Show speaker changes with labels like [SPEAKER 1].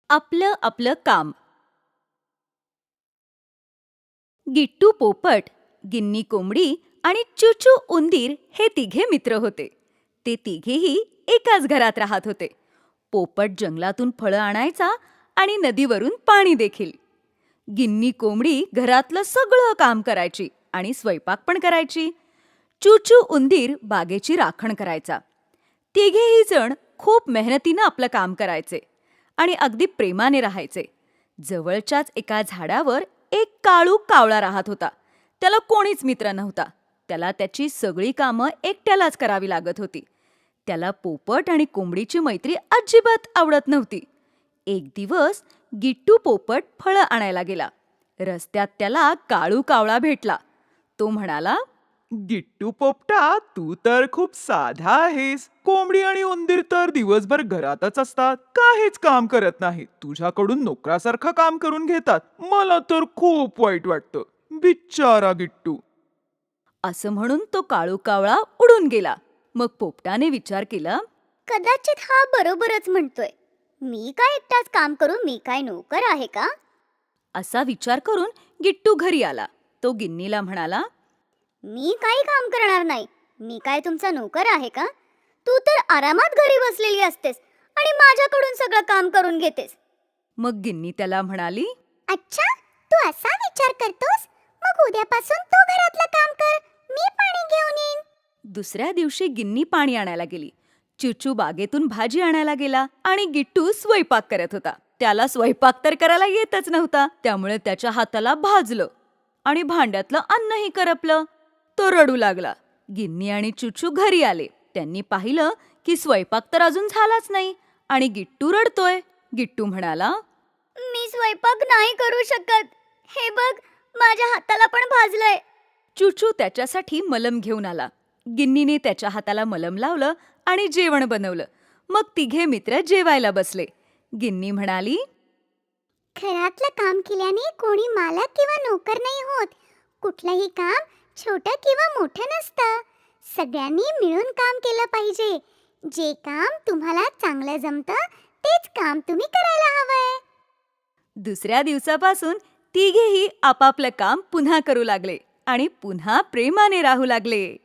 [SPEAKER 1] आपलं आपलं काम. गिट्टू पोपट, गिन्नी कोंबडी आणि चूचू उंदीर हे तिघे मित्र होते. ते तिघेही एकाच घरात राहत होते. पोपट जंगलातून फळं आणायचा आणि नदीवरून पाणी देखील. गिन्नी कोंबडी घरातलं सगळं काम करायची आणि स्वयंपाक पण करायची. चूचू उंदीर बागेची राखण करायचा. तिघेही जण खूप मेहनतीनं आपलं काम करायचे आणि अगदी प्रेमाने राहायचे. जवळच्याच एका झाडावर एक काळू कावळा राहत होता. त्याला कोणीच मित्र नव्हता. त्याला त्याची सगळी कामं एकट्यालाच करावी लागत होती. त्याला पोपट आणि कोंबडीची मैत्री अजिबात आवडत नव्हती. एक दिवस गिट्टू पोपट फळं आणायला गेला. रस्त्यात त्याला काळू कावळा भेटला. तो म्हणाला,
[SPEAKER 2] गिट्टू पोपटा, तू तर खूप साधा आहेस. कोंबडी आणि उंदीर तर दिवसभर घरातच असतात, काहीच काम करत नाहीत. तुझ्याकडून नोकरासारखं काम करून घेतात. मला तर खूप वाईट वाटतं. बिचारा गिट्टू.
[SPEAKER 1] असं म्हणून तो काळू कावळा उडून गेला. मग पोपटाने विचार केला,
[SPEAKER 3] कदाचित हा बरोबरच म्हणतोय. मी काय एकटाच काम करू? मी काय नोकर आहे का?
[SPEAKER 1] असा विचार करून गिट्टू घरी आला. तो गिन्नीला म्हणाला,
[SPEAKER 3] मी काही काम करणार नाही. मी काय तुमचा नोकर आहे का? तू तर आरामात घरी बसलेली असतेस आणि माझ्याकडून सगळं काम करून घेतेस.
[SPEAKER 1] मग गिन्नी त्याला म्हणाली,
[SPEAKER 3] अच्छा, तू असा विचार करतोस? मग उद्यापासून तू घरातलं काम कर, मी पाणी घेऊन येईन.
[SPEAKER 1] दुसऱ्या दिवशी गिन्नी पाणी आणायला गेली. चूचू बागेतून भाजी आणायला गेला आणि गिट्टू स्वयंपाक करत होता. त्याला स्वयंपाक तर करायला येतच नव्हता. त्यामुळे त्याच्या हाताला भाजलं आणि भांड्यातलं अन्नही करपलं. तो रडू लागला. गिन्नी आणि चूचू घरी आले. त्यांनी पाहिलं की स्वयंपाक तर अजून झालाच नाही आणि गिट्टू रडतोय. गिट्टू म्हणाला,
[SPEAKER 3] मी स्वयंपाक नाही करू शकत. हे बघ, माझ्या हाताला पण भाजलंय.
[SPEAKER 1] चूचू त्याच्यासाठी मलम घेऊन आला. गिन्नीने त्याच्या हाताला मलम लावलं आणि जेवण बनवलं. मग तिघे मित्र जेवायला बसले. गिन्नी म्हणाली,
[SPEAKER 3] घरातलं काम केल्याने कोणी मालक किंवा नोकर नाही होत. कुठलंही काम छोटं किंवा मोठं नसतं. सगळ्यांनी मिळून काम केलं पाहिजे. जे काम तुम्हाला चांगलं जमतं तेच काम तुम्ही करायला हवंय.
[SPEAKER 1] दुसऱ्या दिवसापासून तिघेही आपापलं काम पुन्हा करू लागले आणि पुन्हा प्रेमाने राहू लागले.